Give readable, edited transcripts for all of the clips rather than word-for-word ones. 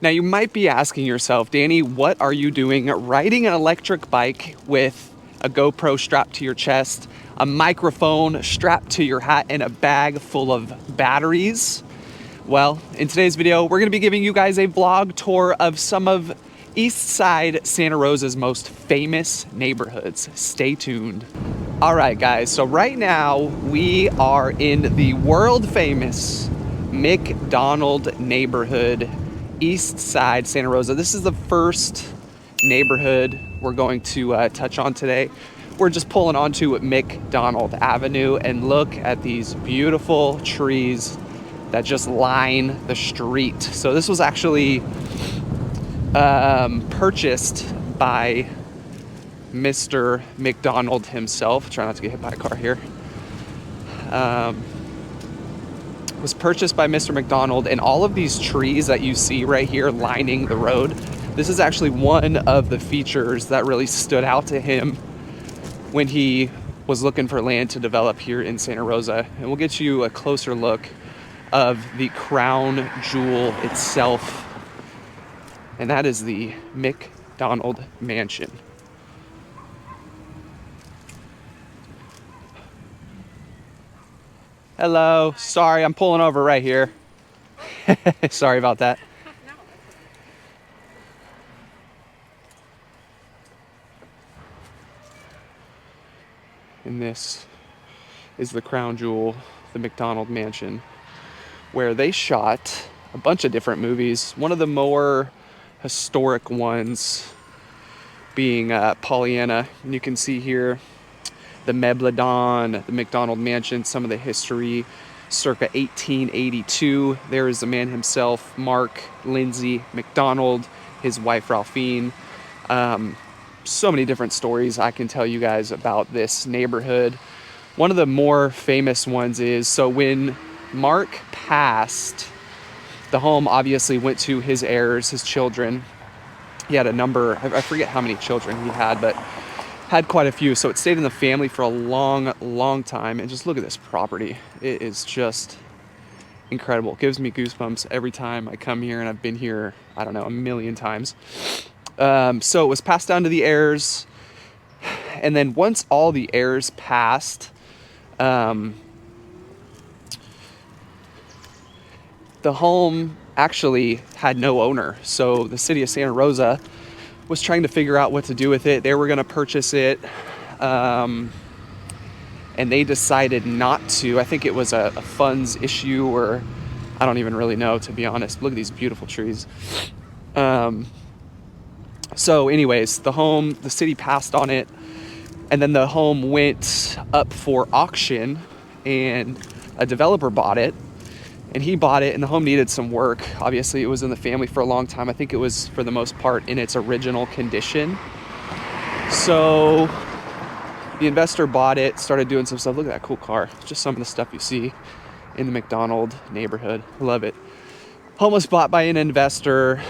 Now you might be asking yourself, Danny, what are you doing riding an electric bike with a GoPro strapped to your chest, a microphone strapped to your hat, and a bag full of batteries? Well, in today's video, we're gonna be giving you guys a vlog tour of some of East Side Santa Rosa's most famous neighborhoods. Stay tuned. All right, guys, so right now we are in the world famous McDonald neighborhood, East Side Santa Rosa. This is the first neighborhood we're going to touch on today. We're just pulling onto McDonald Avenue, and look at these beautiful trees that just line the street. So this was actually purchased by Mr. McDonald himself. Try not to get hit by a car here. Was purchased by Mr. McDonald, and all of these trees that you see right here lining the road, this is actually one of the features that really stood out to him when he was looking for land to develop here in Santa Rosa. And we'll get you a closer look of the crown jewel itself, and that is the McDonald Mansion. Hello, sorry, I'm pulling over right here. Sorry about that. And this is the crown jewel, the McDonald Mansion, where they shot a bunch of different movies. One of the more historic ones being Pollyanna. And you can see here the Megalodon, the McDonald Mansion, some of the history circa 1882. There is the man himself, Mark Lindsay McDonald, his wife Ralphine. So many different stories I can tell you guys about this neighborhood. One of the more famous ones is, so when Mark passed, the home obviously went to his heirs, his children. He had a number, I forget how many children he had, but had quite a few. So it stayed in the family for a long time. And just look at this property. It is just incredible. It gives me goosebumps every time I come here, and I've been here, I don't know, a million times. So it was passed down to the heirs. And then once all the heirs passed, the home actually had no owner. So the city of Santa Rosa was trying to figure out what to do with it. They were going to purchase it, and they decided not to. I think it was a funds issue, or I don't even really know, to be honest. Look at these beautiful trees. So anyways, the city passed on it, and then the home went up for auction, and a developer bought it. And he bought it, and the home needed some work. Obviously, it was in the family for a long time. I think it was, for the most part, in its original condition. So the investor bought it, started doing some stuff. Look at that cool car. Just some of the stuff you see in the McDonald neighborhood. Love it. Home was bought by an investor,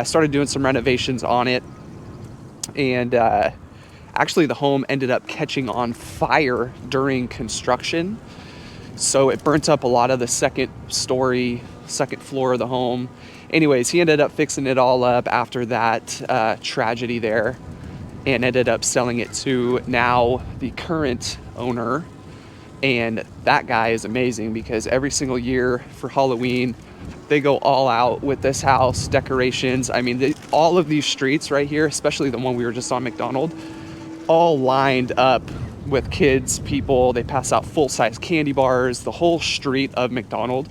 started doing some renovations on it. And actually, the home ended up catching on fire during construction. So it burnt up a lot of the second floor of the home. Anyways, he ended up fixing it all up after that tragedy there, and ended up selling it to now the current owner. And that guy is amazing, because every single year for Halloween, they go all out with this house, decorations. I mean, all of these streets right here, especially the one we were just on, McDonald, all lined up with kids, people. They pass out full-size candy bars. The whole street of McDonald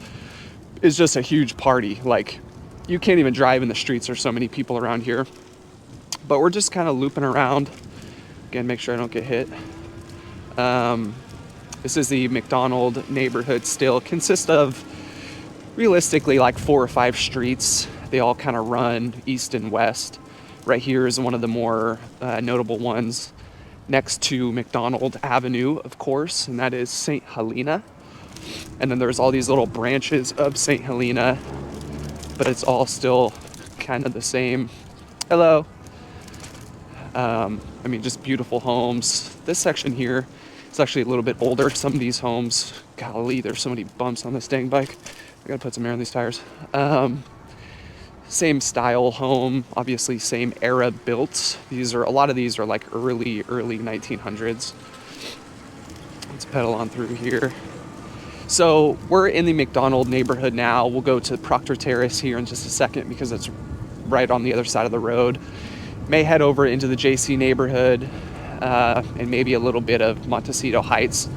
is just a huge party. Like, you can't even drive in the streets. There's so many people around here. But we're just kind of looping around. Again, make sure I don't get hit. This is the McDonald neighborhood still. Consists of, realistically, like 4 or 5 streets. They all kind of run east and west. Right here is one of the more notable ones, next to McDonald Avenue, of course, and that is St. Helena. And then there's all these little branches of St. Helena, but it's all still kind of the same. Hello. I mean, just beautiful homes. This section here is actually a little bit older. Some of these homes, golly, there's so many bumps on this dang bike. I gotta put some air on these tires. Same style home, obviously same era built. A lot of these are like early 1900s. Let's pedal on through here. So we're in the McDonald neighborhood now. We'll go to Proctor Terrace here in just a second because it's right on the other side of the road. May head over into the JC neighborhood and maybe a little bit of Montecito Heights.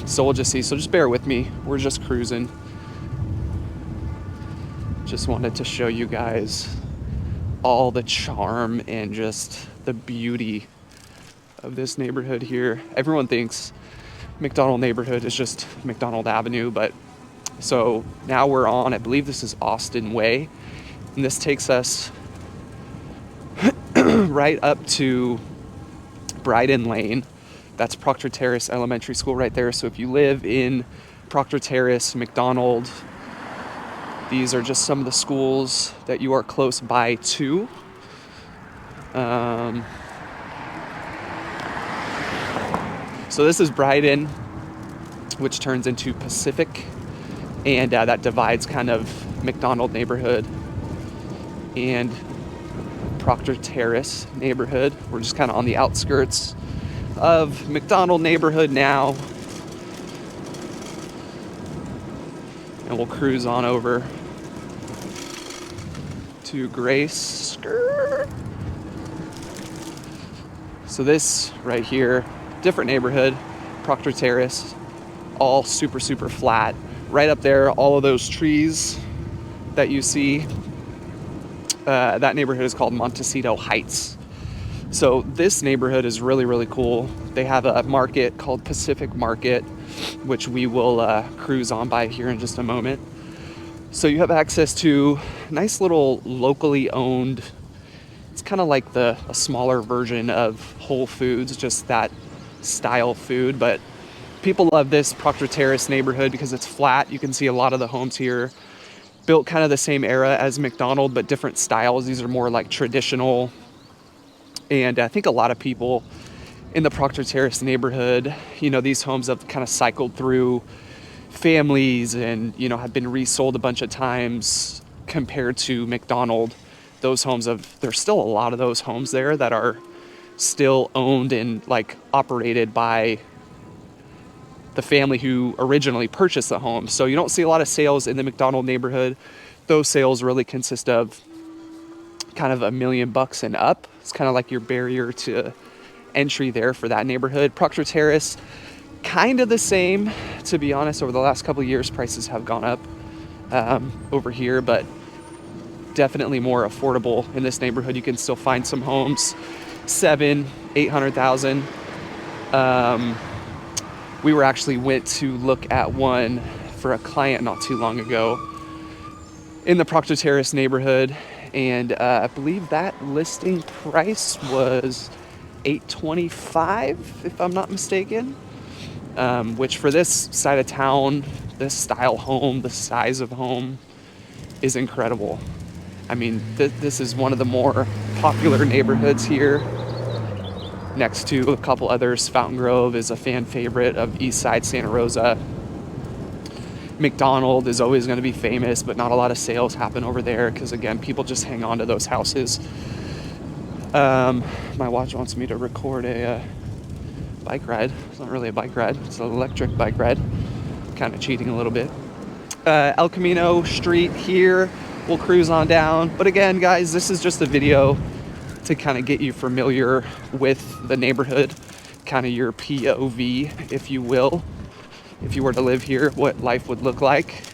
So we'll just see. So just bear with me. We're just cruising. Just wanted to show you guys all the charm and just the beauty of this neighborhood here. Everyone thinks McDonald neighborhood is just McDonald Avenue, but so now we're on, I believe this is Austin Way, and this takes us right up to Bryden Lane. That's Proctor Terrace Elementary School right there. So if you live in Proctor Terrace, McDonald, these are just some of the schools that you are close by to. So this is Bryden, which turns into Pacific, and that divides kind of McDonald neighborhood and Proctor Terrace neighborhood. We're just kind of on the outskirts of McDonald neighborhood now, and we'll cruise on over to Grace. So this right here, different neighborhood, Proctor Terrace, all super flat. Right up there, all of those trees that you see, that neighborhood is called Montecito Heights. So this neighborhood is really cool. They have a market called Pacific Market, which we will cruise on by here in just a moment. So you have access to nice little locally owned, it's kind of like a smaller version of Whole Foods, just that style food. But people love this Proctor Terrace neighborhood because it's flat. You can see a lot of the homes here built kind of the same era as McDonald, but different styles. These are more like traditional. And I think a lot of people in the Proctor Terrace neighborhood, you know, these homes have kind of cycled through families and, you know, have been resold a bunch of times compared to McDonald. Those homes there's still a lot of those homes there that are still owned and like operated by the family who originally purchased the home. So you don't see a lot of sales in the McDonald neighborhood. Those sales really consist of kind of $1 million and up. It's kind of like your barrier to entry there for that neighborhood. Proctor Terrace, kind of the same, to be honest. Over the last couple of years, prices have gone up over here, but definitely more affordable in this neighborhood. You can still find some homes, 700,000-800,000. We went to look at one for a client not too long ago in the Proctor Terrace neighborhood, and I believe that listing price was $825, if I'm not mistaken. Which for this side of town, this style home, the size of home, is incredible. I mean, this is one of the more popular neighborhoods here. Next to a couple others, Fountain Grove is a fan favorite of East Side Santa Rosa. McDonald is always going to be famous, but not a lot of sales happen over there because, again, people just hang on to those houses. My watch wants me to record a bike ride. It's not really a bike ride. It's an electric bike ride. Kind of cheating a little bit. El Camino Street here. We'll cruise on down. But again, guys, this is just a video to kind of get you familiar with the neighborhood, kind of your POV, if you will. If you were to live here, what life would look like.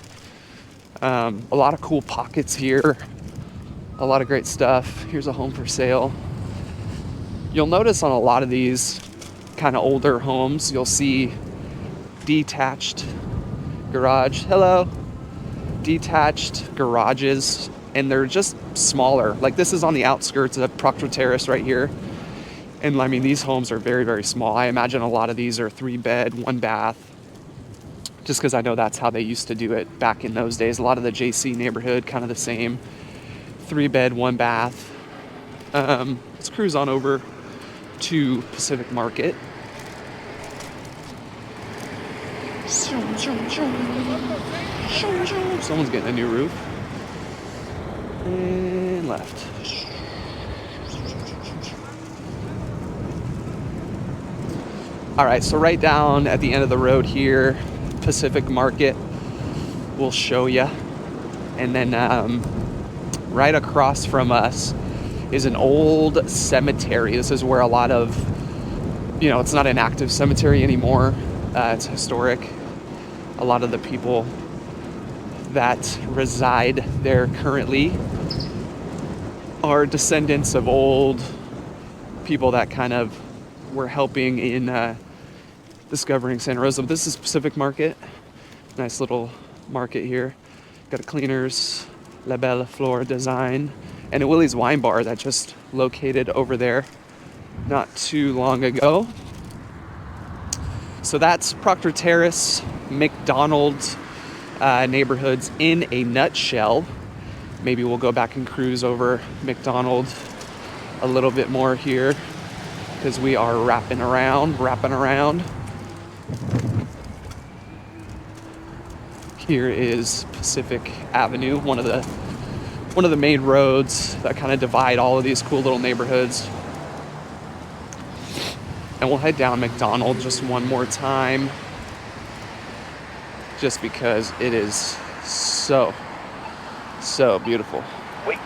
A lot of cool pockets here. A lot of great stuff. Here's a home for sale. You'll notice on a lot of these kind of older homes, you'll see detached garage. Hello. Detached garages, and they're just smaller. Like this is on the outskirts of Proctor Terrace right here. And I mean, these homes are very small. I imagine a lot of these are 3-bed, 1-bath, just because I know that's how they used to do it back in those days. A lot of the JC neighborhood, kind of the same, 3-bed, 1-bath. Let's cruise on over to Pacific Market. Someone's getting a new roof. And left. All right, so right down at the end of the road here, Pacific Market, we'll show you. And then right across from us is an old cemetery. This is where a lot of, it's not an active cemetery anymore. It's historic. A lot of the people that reside there currently are descendants of old people that kind of were helping in discovering Santa Rosa. But this is Pacific Market. Nice little market here. Got a Cleaners, La Belle Fleur design, and a Willie's Wine Bar that just located over there not too long ago. So that's Proctor Terrace, McDonald's neighborhoods in a nutshell. Maybe we'll go back and cruise over McDonald a little bit more here because we are wrapping around. Here is Pacific Avenue, one of the main roads that kind of divide all of these cool little neighborhoods. And we'll head down McDonald just one more time, just because it is so beautiful. Wait.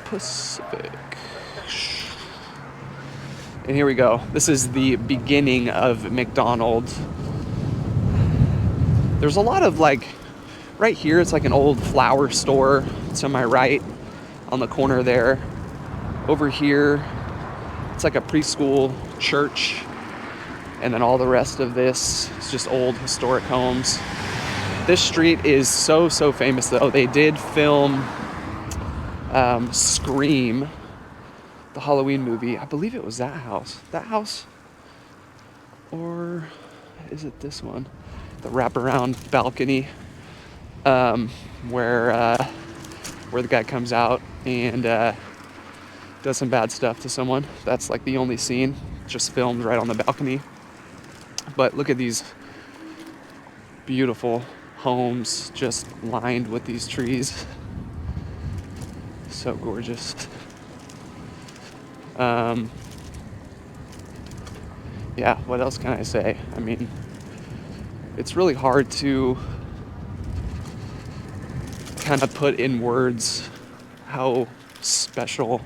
Pacific. And here we go. This is the beginning of McDonald. There's a lot of right here, it's like an old flower store to my right on the corner there. Over here, it's like a preschool church. And then all the rest of this is just old historic homes. This street is so famous though. They did film Scream, the Halloween movie. I believe it was that house, or is it this one, the wraparound balcony, where the guy comes out and does some bad stuff to someone. That's like the only scene, just filmed right on the balcony. But look at these beautiful homes just lined with these trees. So gorgeous. Yeah, what else can I say? I mean, it's really hard to kind of put in words how special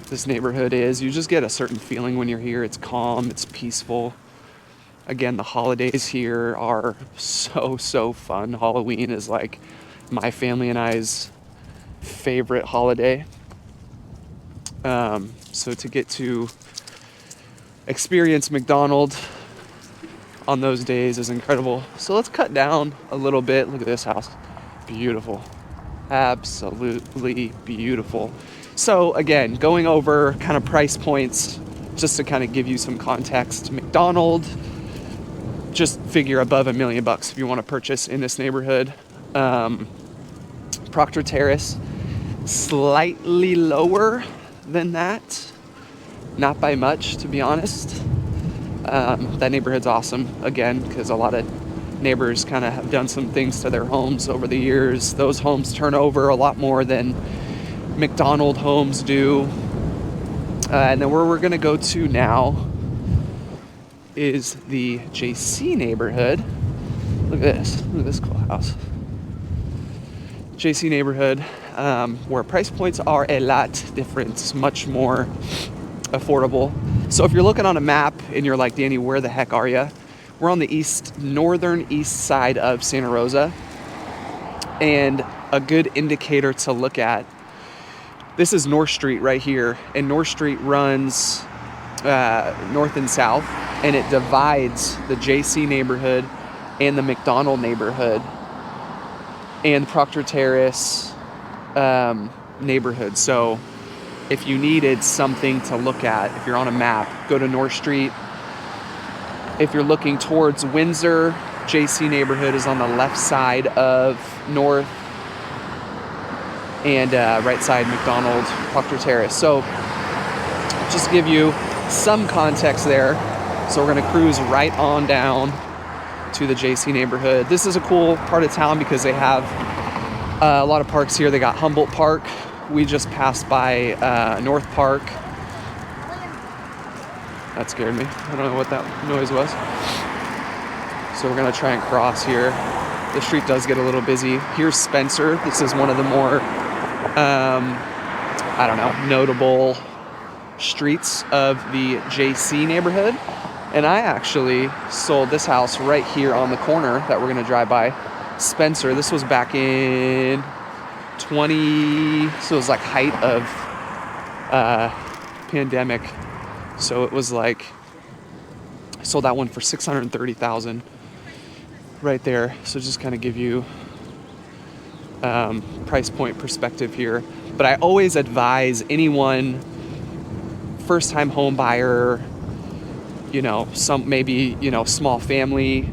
this neighborhood is. You just get a certain feeling when you're here. It's calm, it's peaceful. Again, the holidays here are so fun. Halloween is like my family and I's favorite holiday. So to get to experience McDonald on those days is incredible. So let's cut down a little bit. Look at this house. Beautiful. Absolutely beautiful. So again, going over kind of price points, just to kind of give you some context. McDonald, just figure above $1 million if you want to purchase in this neighborhood. Proctor Terrace, slightly lower than that, not by much, to be honest. That neighborhood's awesome, again, because a lot of neighbors kind of have done some things to their homes over the years. Those homes turn over a lot more than McDonald homes do. And then where we're going to go to now is the JC neighborhood. Look at this cool house. JC neighborhood, where price points are a lot different. It's much more affordable. So if you're looking on a map and you're like, Danny, where the heck are you? We're on the northern east side of Santa Rosa. And a good indicator to look at, this is North Street right here. And North Street runs north and south, and it divides the JC neighborhood and the McDonald neighborhood and Proctor Terrace neighborhood. So if you needed something to look at, if you're on a map, go to North Street. If you're looking towards Windsor, JC neighborhood is on the left side of North, and right side McDonald, Proctor Terrace. So just to give you some context there. So we're gonna cruise right on down to the JC neighborhood. This is a cool part of town because they have a lot of parks here. They got Humboldt Park. We just passed by North Park. That scared me. I don't know what that noise was. So we're gonna try and cross here. The street does get a little busy. Here's Spencer. This is one of the more, I don't know, notable streets of the JC neighborhood. And I actually sold this house right here on the corner that we're gonna drive by. Spencer, this was back in so it was like height of pandemic. So it was like, I sold that one for $630,000 right there. So just kind of give you price point perspective here. But I always advise anyone, first time home buyer, you know, some maybe, you know, small family,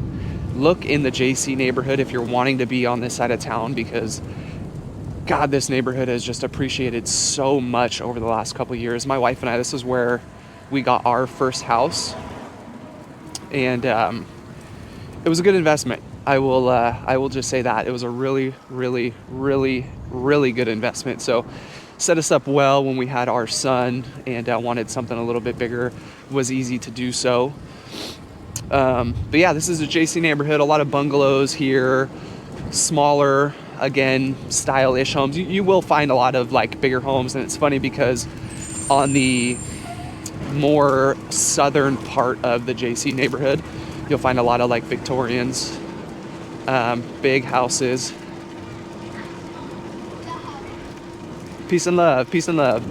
look in the JC neighborhood if you're wanting to be on this side of town, because God, this neighborhood has just appreciated so much over the last couple of years. My wife and I, this is where we got our first house, and it was a good investment. I will just say that it was a really, really, really, really good investment. So set us up well when we had our son and wanted something a little bit bigger. It was easy to do so. But yeah, this is a JC neighborhood. A lot of bungalows here, smaller, again, stylish homes. You will find a lot of like bigger homes, and it's funny because on the more southern part of the JC neighborhood, you'll find a lot of like Victorians, big houses. Peace and love, peace and love.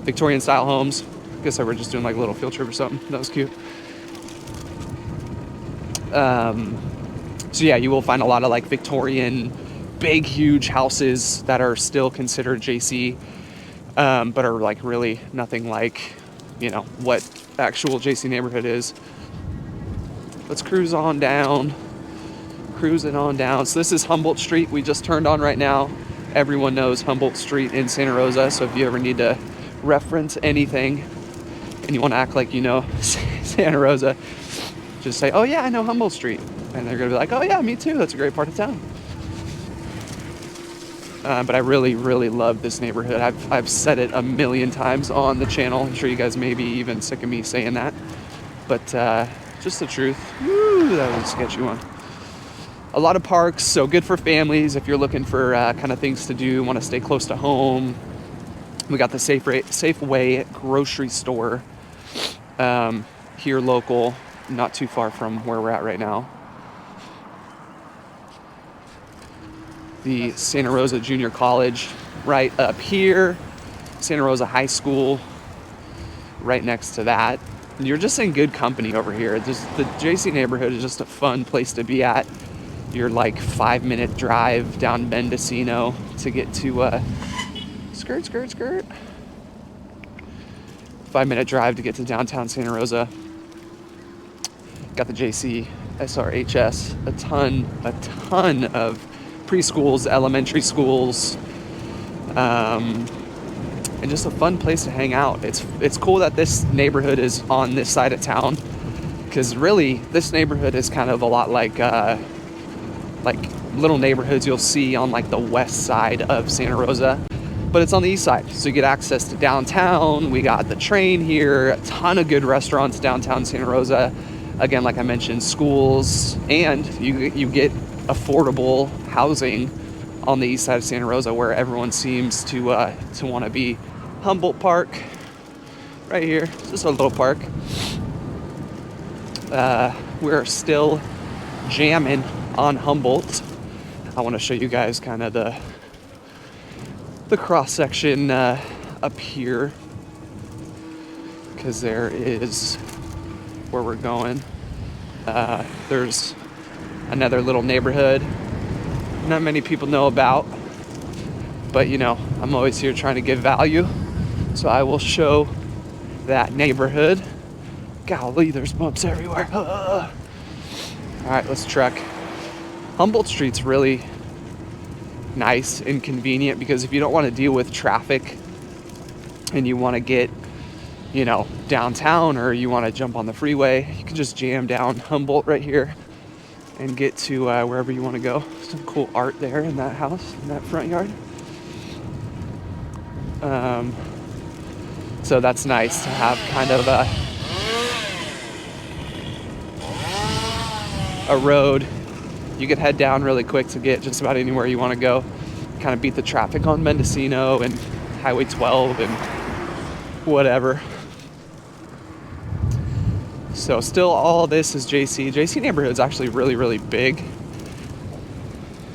Victorian style homes. I guess I were just doing like a little field trip or something. That was cute. So yeah, you will find a lot of like Victorian, big, huge houses that are still considered JC, but are like really nothing like, you know, what actual JC neighborhood is. Let's cruise on down, cruising on down. So this is Humboldt Street. We just turned on right now. Everyone knows Humboldt Street in Santa Rosa. So if you ever need to reference anything and you want to act like you know Santa Rosa, just say, oh yeah, I know Humboldt Street. And they're gonna be like, oh yeah, me too. That's a great part of town. But I really, really love this neighborhood. I've said it a million times on the channel. I'm sure you guys may be even sick of me saying that. But just the truth. Woo, that was a sketchy one. A lot of parks, so good for families if you're looking for kind of things to do, want to stay close to home. We got the Safeway grocery store here local, not too far from where we're at right now. The Santa Rosa Junior College right up here. Santa Rosa High School right next to that. And you're just in good company over here. Just the JC neighborhood is just a fun place to be at. You're like 5-minute drive down Mendocino to get to skirt. 5-minute drive to get to downtown Santa Rosa. Got the JC SRHS, a ton of preschools, elementary schools, and just a fun place to hang out. It's cool that this neighborhood is on this side of town, because really this neighborhood is kind of a lot like little neighborhoods you'll see on like the west side of Santa Rosa, but it's on the east side, so you get access to downtown. We got the train here, a ton of good restaurants downtown Santa Rosa. Again, like I mentioned, schools, and you get affordable housing on the east side of Santa Rosa, where everyone seems to want to be. Humboldt Park, right here. It's just a little park. We're still jamming on Humboldt. I want to show you guys kind of the cross section up here, because there is where we're going. There's another little neighborhood not many people know about, but you know, I'm always here trying to give value, so I will show that neighborhood. Golly, there's bumps everywhere. All right, let's trek. Humboldt Street's really nice and convenient, because if you don't want to deal with traffic and you want to get you know, downtown, or you want to jump on the freeway, you can just jam down Humboldt right here and get to wherever you want to go. Some cool art there in that house, in that front yard. So that's nice to have kind of a road you could head down really quick to get just about anywhere you want to go. Kind of beat the traffic on Mendocino and Highway 12 and whatever. So still all this is JC. JC neighborhood's actually really, really big.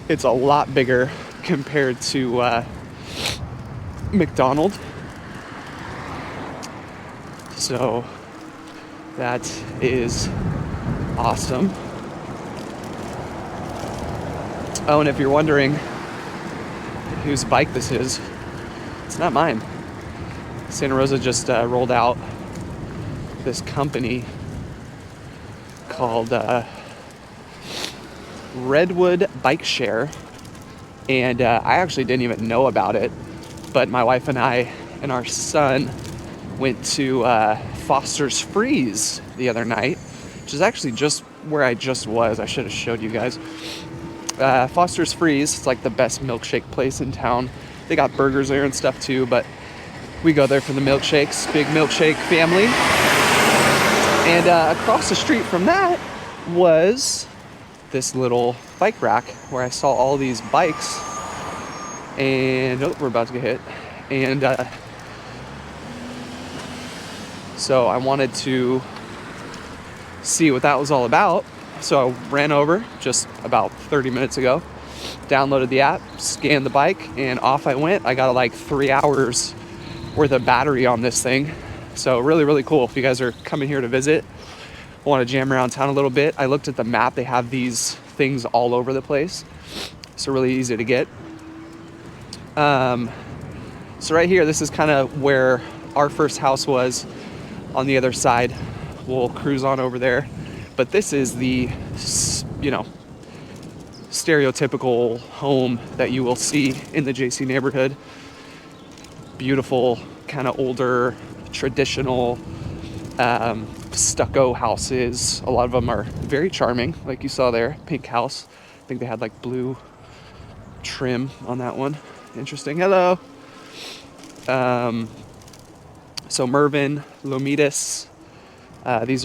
It's a lot bigger compared to McDonald. So that is awesome. Oh, and if you're wondering whose bike this is, it's not mine. Santa Rosa just rolled out this company called Redwood Bike Share, and I actually didn't even know about it, but my wife and I and our son went to Foster's Freeze the other night, which is actually just where I just was. I should have showed you guys. Foster's Freeze, it's like the best milkshake place in town. They got burgers there and stuff too, but we go there for the milkshakes. Big milkshake family. And across the street from that was this little bike rack where I saw all these bikes. And oh, we're about to get hit. And so I wanted to see what that was all about. So I ran over just about 30 minutes ago, downloaded the app, scanned the bike, and off I went. I got like 3 hours worth of battery on this thing. So really, really cool. If you guys are coming here to visit, want to jam around town a little bit, I looked at the map. They have these things all over the place. So really easy to get. So right here, this is kind of where our first house was on the other side. We'll cruise on over there. But this is the, you know, stereotypical home that you will see in the JC neighborhood. Beautiful, kind of older, traditional stucco houses. A lot of them are very charming, like you saw there. Pink house. I think they had like blue trim on that one. Interesting. Hello. So Mervyn, Lomitas, this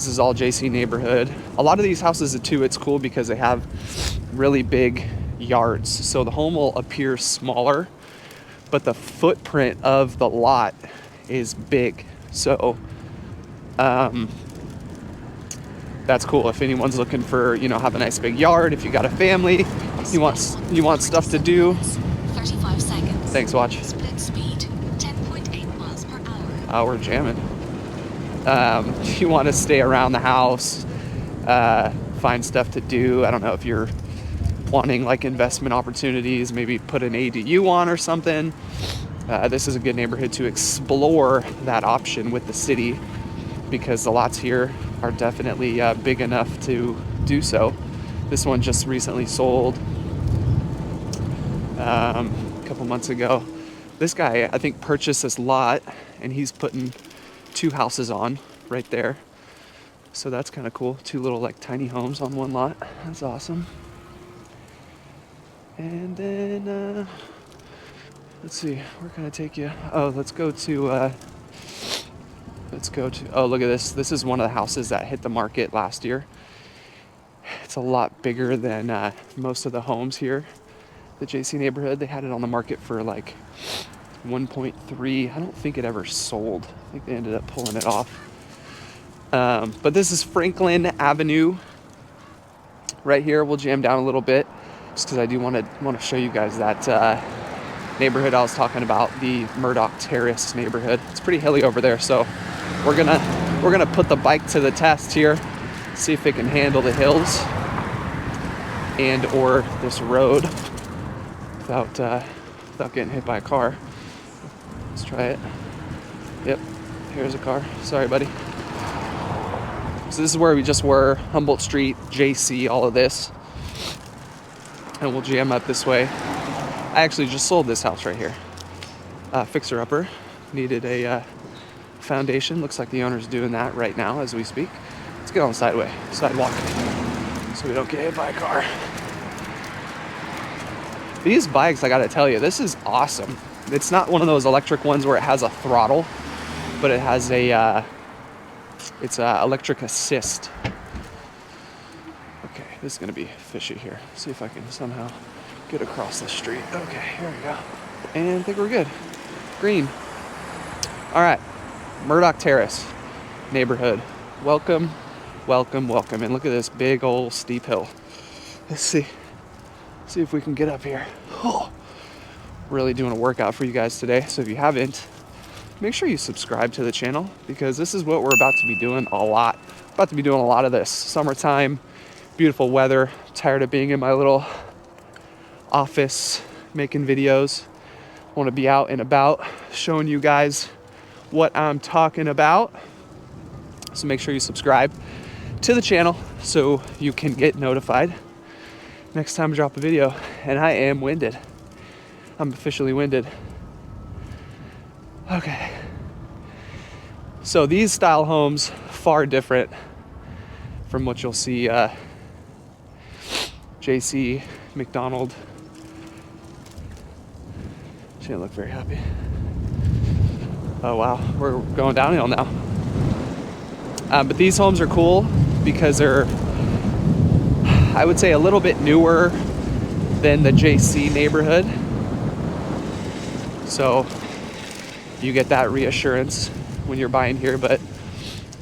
is all JC neighborhood. A lot of these houses too, it's cool because they have really big yards. So the home will appear smaller, but the footprint of the lot is big. So that's cool. If anyone's looking for, you know, have a nice big yard, if you got a family, you want stuff to do. 35 seconds. Thanks, watch. Split speed, 10.8 miles per hour. Oh, we're jamming. You want to stay around the house, find stuff to do. I don't know if you're wanting like investment opportunities, maybe put an ADU on or something. This is a good neighborhood to explore that option with the city, because the lots here are definitely big enough to do so. This one just recently sold a couple months ago. This guy, I think, purchased this lot, and he's putting 2 houses on right there. So that's kind of cool. 2 little like tiny homes on one lot. That's awesome. And then let's see, where can I take you? Oh, let's go to oh, look at this. This is one of the houses that hit the market last year. It's a lot bigger than most of the homes here. The JC neighborhood, they had it on the market for like 1.3. I don't think it ever sold. I think they ended up pulling it off. But this is Franklin Avenue right here. We'll jam down a little bit just because I do want to show you guys that neighborhood I was talking about, the Murdoch Terrace neighborhood. It's pretty hilly over there, so we're gonna put the bike to the test here, see if it can handle the hills and or this road without getting hit by a car. Let's try it. Yep, here's a car. Sorry, buddy. So this is where we just were, Humboldt Street, JC, all of this. And we'll jam up this way. I actually just sold this house right here. Fixer Upper, needed a foundation. Looks like the owner's doing that right now as we speak. Let's get on the sidewalk, so we don't get hit by a car. These bikes, I gotta tell you, this is awesome. It's not one of those electric ones where it has a throttle, but it has a, it's a electric assist. Okay, this is gonna be fishy here. See if I can somehow get across the street. Okay, here we go. And I think we're good. Green. All right, Murdoch Terrace neighborhood. Welcome, welcome, welcome. And look at this big old steep hill. Let's see if we can get up here. Oh, really doing a workout for you guys today. So if you haven't, make sure you subscribe to the channel, because this is what we're about to be doing a lot. About to be doing a lot of this. Summertime, beautiful weather. Tired of being in my little office making videos. Want to be out and about showing you guys what I'm talking about. So make sure you subscribe to the channel so you can get notified next time I drop a video. And I am winded. I'm officially winded. Okay. So these style homes, far different from what you'll see JC, McDonald. She didn't look very happy. Oh wow, we're going downhill now. But these homes are cool because they're, I would say, a little bit newer than the JC neighborhood. So you get that reassurance when you're buying here, but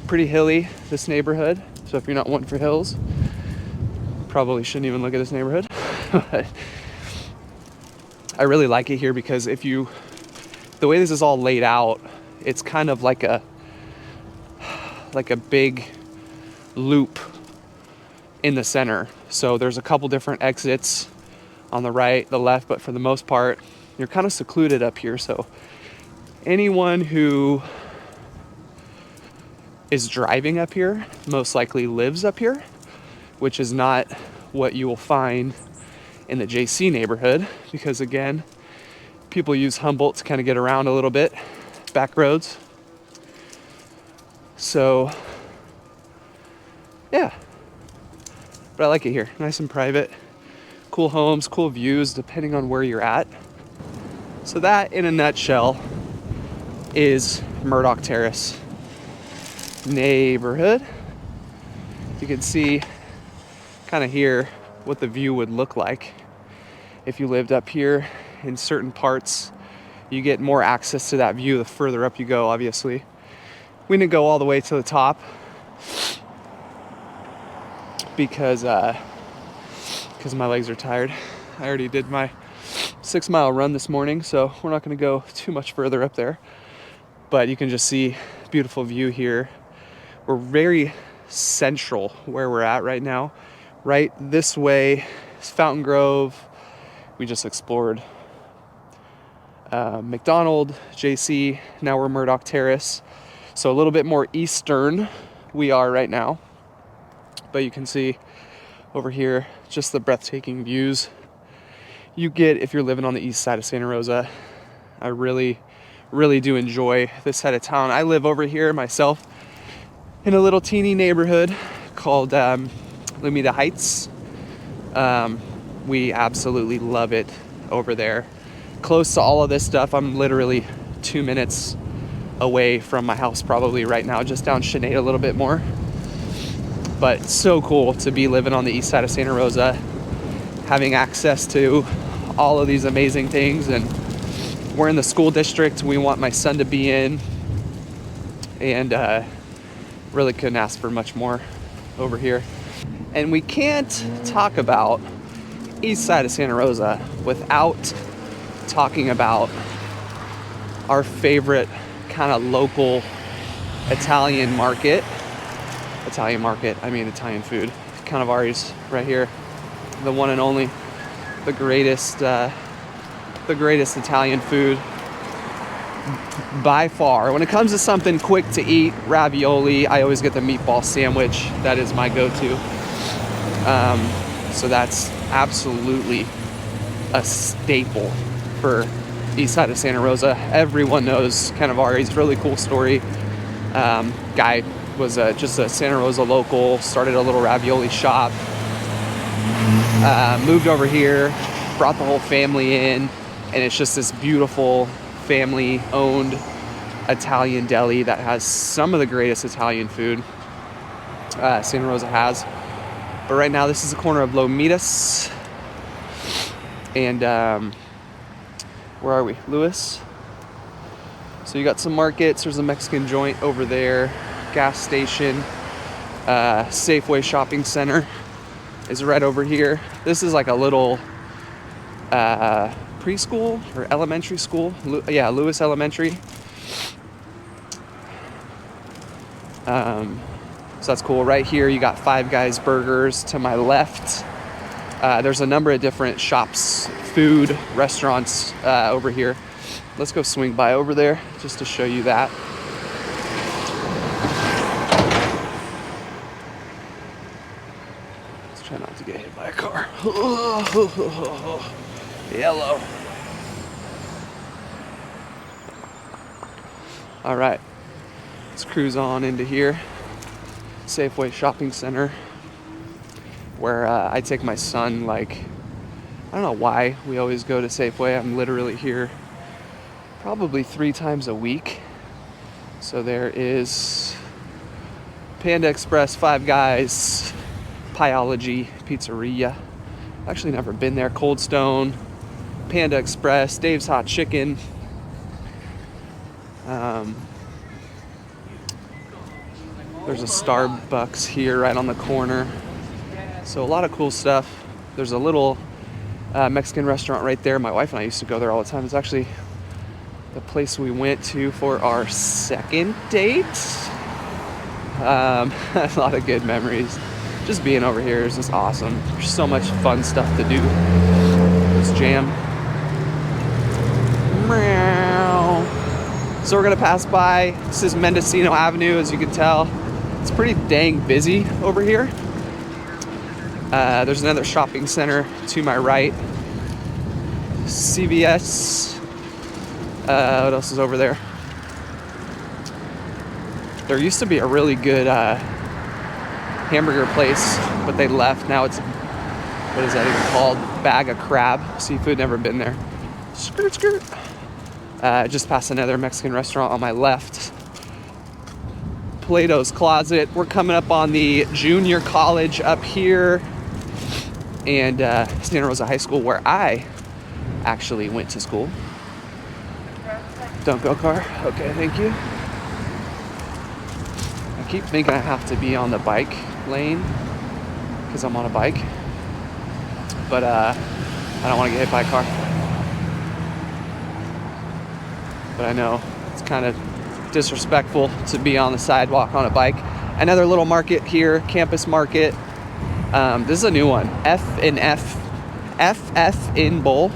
pretty hilly, this neighborhood. So if you're not one for hills, probably shouldn't even look at this neighborhood. But I really like it here because the way this is all laid out, it's kind of like a big loop in the center. So there's a couple different exits on the right, the left, but for the most part, you're kind of secluded up here. So anyone who is driving up here most likely lives up here, which is not what you will find in the JC neighborhood, because again, people use Humboldt to kind of get around a little bit, back roads. So yeah, but I like it here. Nice and private, cool homes, cool views depending on where you're at. So that, in a nutshell, is Murdoch Terrace neighborhood. You can see kind of here what the view would look like if you lived up here. In certain parts, you get more access to that view the further up you go, obviously. We didn't go all the way to the top because my legs are tired. I already did my 6-mile run this morning, so we're not going to go too much further up there. But you can just see beautiful view here. We're very central where we're at right now. Right this way is Fountain Grove. We just explored McDonald, JC. Now we're Murdoch Terrace. So a little bit more eastern we are right now. But you can see over here just the breathtaking views you get if you're living on the east side of Santa Rosa. I really do enjoy this side of town. I live over here myself in a little teeny neighborhood called Lumita Heights. We absolutely love it over there. Close to all of this stuff. I'm literally 2 minutes away from my house probably right now, just down Sinead a little bit more. But it's so cool to be living on the east side of Santa Rosa, having access to all of these amazing things. And we're in the school district we want my son to be in, and really couldn't ask for much more over here. And we can't talk about east side of Santa Rosa without talking about our favorite kind of local Italian market. I mean Italian food. Kind of ours right here. The one and only, the greatest Italian food by far. When it comes to something quick to eat, ravioli, I always get the meatball sandwich. That is my go-to. So that's absolutely a staple for east side of Santa Rosa. Everyone knows Cannavari's. Really cool story. Guy was just a Santa Rosa local, started a little ravioli shop, moved over here, brought the whole family in, and it's just this beautiful family-owned Italian deli that has some of the greatest Italian food Santa Rosa has. But right now, this is the corner of Lomitas and where are we? Lewis. So you got some markets. There's a Mexican joint over there, gas station, Safeway shopping center is right over here. This is like a little preschool or elementary school. Yeah, Lewis Elementary. So that's cool. Right here, you got Five Guys Burgers to my left. There's a number of different shops, food, restaurants over here. Let's go swing by over there just to show you that. Let's try not to get hit by a car. Yellow. All right, let's cruise on into here. Safeway shopping center, where I take my son. Like, I don't know why we always go to Safeway. I'm literally here probably 3 times a week. So there is Panda Express, Five Guys, Pieology Pizzeria. Actually never been there. Cold Stone, Panda Express, Dave's Hot Chicken. There's a Starbucks here right on the corner. So a lot of cool stuff. There's a little Mexican restaurant right there. My wife and I used to go there all the time. It's actually the place we went to for our second date. A lot of good memories. Just being over here is just awesome. There's so much fun stuff to do. Let's jam. Meow. So we're gonna pass by. This is Mendocino Avenue, as you can tell. It's pretty dang busy over here. There's another shopping center to my right. CVS. What else is over there? There used to be a really good hamburger place, but they left. Now it's, what is that even called? Bag of Crab Seafood. Never been there. Skirt, skirt. Just past another Mexican restaurant on my left. Plato's Closet. We're coming up on the junior college up here, and Santa Rosa High School, where I actually went to school. Don't go, car. Okay, thank you. I keep thinking I have to be on the bike lane because I'm on a bike, but I don't want to get hit by a car. But I know it's kind of disrespectful to be on the sidewalk on a bike. Another little market here, Campus Market. This is a new one. FF in Bowl.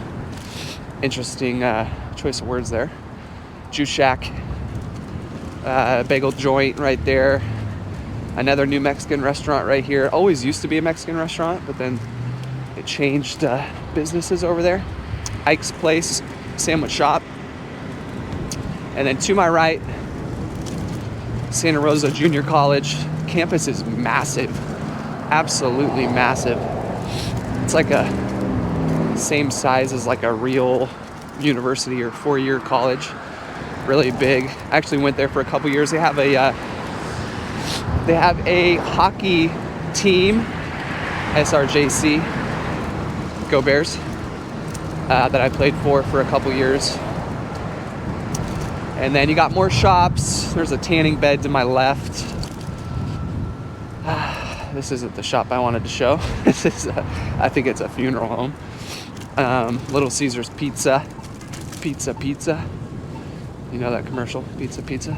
Interesting choice of words there. Juice Shack. Bagel joint right there. Another new Mexican restaurant right here. Always used to be a Mexican restaurant, but then it changed businesses over there. Ike's Place, sandwich shop. And then to my right, Santa Rosa Junior College. Campus is massive. Absolutely massive. It's like a same size as like a real university or 4-year college. Really big. I actually went there for a couple years. They have a hockey team, SRJC, Go Bears, that I played for a couple years. And then you got more shops. There's a tanning bed to my left. This isn't the shop I wanted to show. This is, I think it's a funeral home. Little Caesars Pizza. Pizza. You know that commercial? Pizza.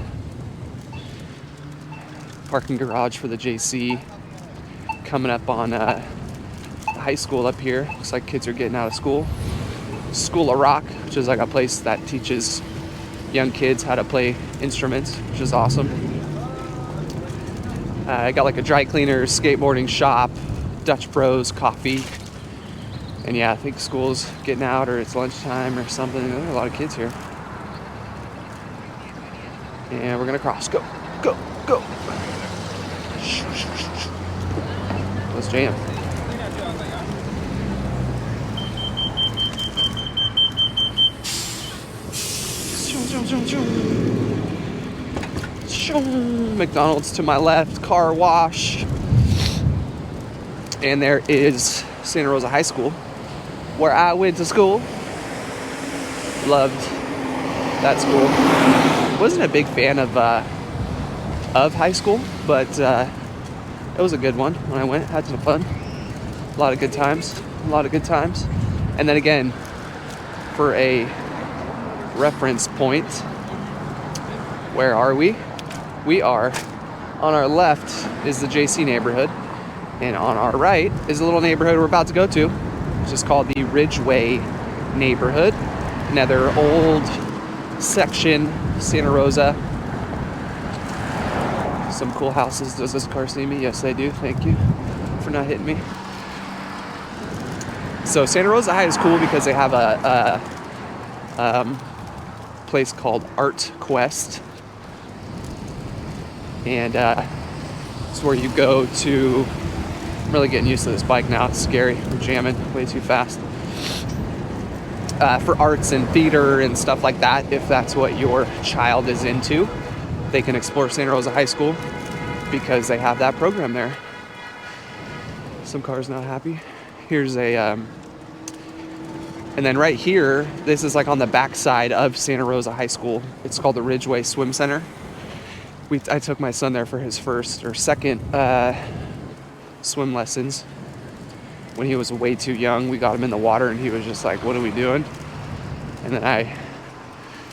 Parking garage for the JC. Coming up on the high school up here. Looks like kids are getting out of school. School of Rock, which is like a place that teaches young kids how to play instruments, which is awesome. I got like a dry cleaner, skateboarding shop, Dutch Bros, coffee. And yeah, I think school's getting out or it's lunchtime or something. There are a lot of kids here. And we're gonna cross. Go, go, go. Let's jam. McDonald's to my left, car wash. And there is Santa Rosa High School, where I went to school. Loved that school. Wasn't a big fan of high school, but it was a good one when I went. Had some fun. A lot of good times. And then again, for a reference point, where are we? We are, on our left is the JC neighborhood, and on our right is a little neighborhood we're about to go to, which is called the Ridgeway neighborhood. Another old section, Santa Rosa. Some cool houses. Does this car see me? Yes, they do. Thank you for not hitting me. So Santa Rosa High is cool because they have a place called Art Quest. And it's where you go to. I'm really getting used to this bike now. It's scary. I'm jamming way too fast. For arts and theater and stuff like that, if that's what your child is into, they can explore Santa Rosa High School because they have that program there. Some cars not happy. Here's a, and then right here, this is like on the backside of Santa Rosa High School. It's called the Ridgeway Swim Center. I took my son there for his first or second swim lessons when he was way too young. We got him in the water and he was just like, what are we doing? And then I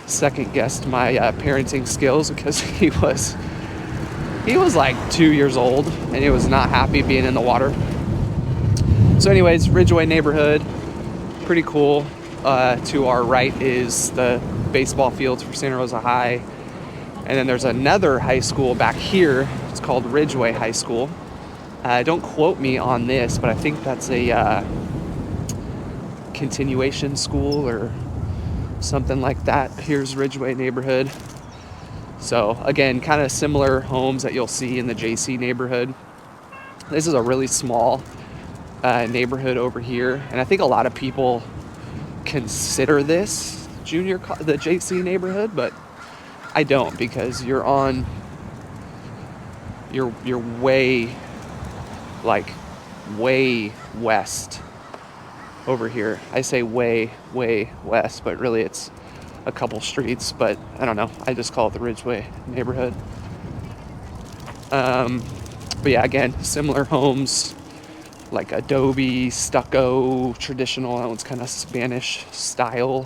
second guessed my parenting skills because he was like 2 years old and he was not happy being in the water. So anyways, Ridgeway neighborhood, pretty cool. To our right is the baseball fields for Santa Rosa High. And then there's another high school back here. It's called Ridgeway High School. Don't quote me on this, but I think that's a continuation school or something like that. Here's Ridgeway neighborhood. So again, kind of similar homes that you'll see in the JC neighborhood. This is a really small neighborhood over here. And I think a lot of people consider this the JC neighborhood, but I don't, because you're way west over here. I say way west, but really it's a couple streets, but I don't know. I just call it the Ridgeway neighborhood. But yeah, again, similar homes, like adobe, stucco, traditional. That one's kind of Spanish style.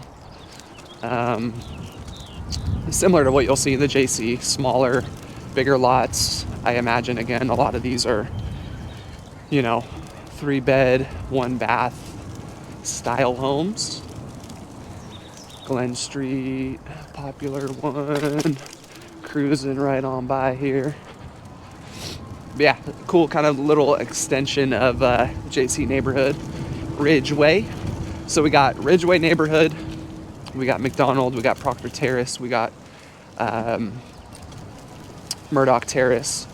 Similar to what you'll see in the JC, smaller, bigger lots. I imagine, again, a lot of these are, 3-bed, 1-bath style homes. Glen Street, popular one, cruising right on by here. But yeah, cool kind of little extension of JC neighborhood, Ridgeway. So we got Ridgeway neighborhood, we got McDonald, we got Proctor Terrace, we got Murdoch Terrace.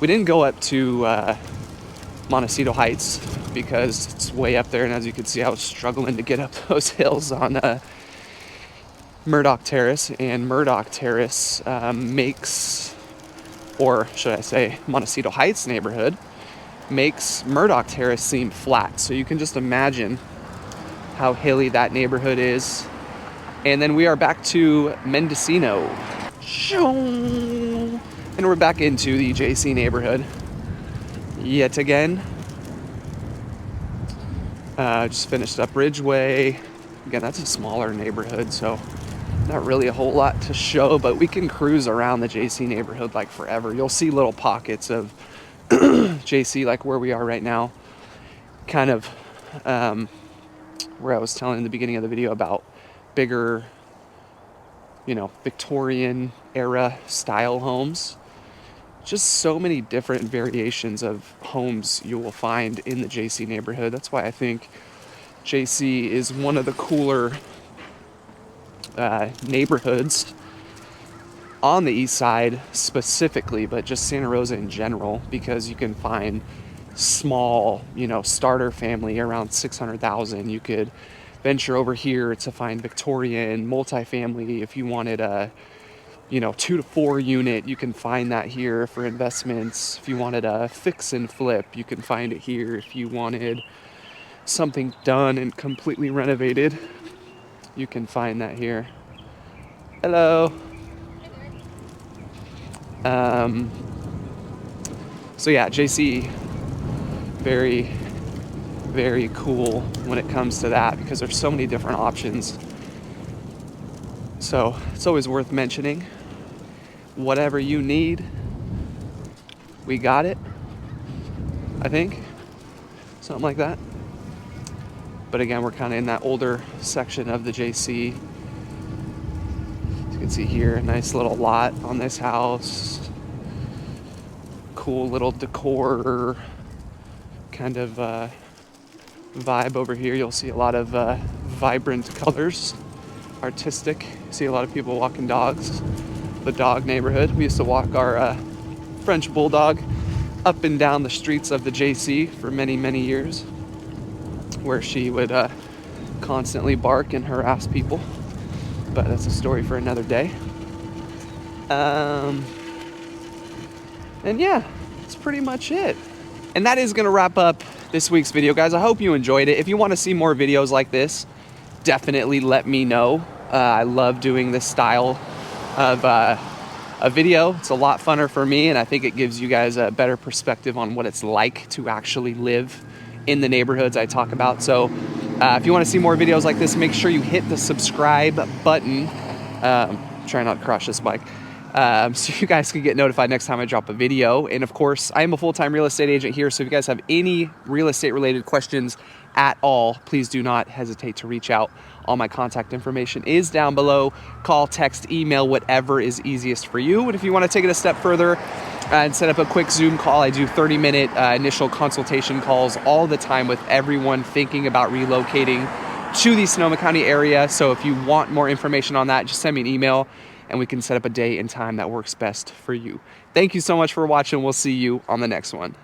We didn't go up to Montecito Heights because it's way up there, and as you can see, I was struggling to get up those hills on Murdoch Terrace. And Murdoch Terrace makes, or should I say, Montecito Heights neighborhood makes Murdoch Terrace seem flat. So you can just imagine how hilly that neighborhood is. And then we are back to Mendocino. And we're back into the JC neighborhood yet again. Just finished up Ridgeway. Again, that's a smaller neighborhood, so not really a whole lot to show, but we can cruise around the JC neighborhood like forever. You'll see little pockets of JC like where we are right now. Kind of where I was telling in the beginning of the video about bigger, Victorian era style homes. Just so many different variations of homes you will find in the JC neighborhood. That's why I think JC is one of the cooler neighborhoods on the east side specifically, but just Santa Rosa in general, because you can find small, you know, starter family around 600,000. You could venture over here to find Victorian multifamily. If you wanted a, you know, 2 to 4 unit, you can find that here for investments. If you wanted a fix and flip, you can find it here. If you wanted something done and completely renovated, you can find that here. Hello. So yeah, JC, very, very cool when it comes to that, because there's so many different options. So it's always worth mentioning. Whatever you need, we got it, I think. Something like that. But again, we're kind of in that older section of the JC. As you can see here, a nice little lot on this house. Cool little decor kind of vibe over here. You'll see a lot of vibrant colors, artistic. See a lot of people walking dogs. The dog neighborhood. We used to walk our French bulldog up and down the streets of the JC for many, many years, where she would constantly bark and harass people. But that's a story for another day. And yeah, that's pretty much it. And that is gonna wrap up this week's video, guys. I hope you enjoyed it. If you wanna see more videos like this, definitely let me know. I love doing this style of a video. It's a lot funner for me, and I think it gives you guys a better perspective on what it's like to actually live in the neighborhoods I talk about. So if you wanna see more videos like this, make sure you hit the subscribe button. Try not to crush this mic. So you guys can get notified next time I drop a video. And of course, I am a full-time real estate agent here, so if you guys have any real estate related questions at all, please do not hesitate to reach out. All my contact information is down below. Call, text, email, whatever is easiest for you. And if you want to take it a step further and set up a quick Zoom call, I do 30-minute initial consultation calls all the time with everyone thinking about relocating to the Sonoma County area. So if you want more information on that, just send me an email and we can set up a day and time that works best for you. Thank you so much for watching. We'll see you on the next one.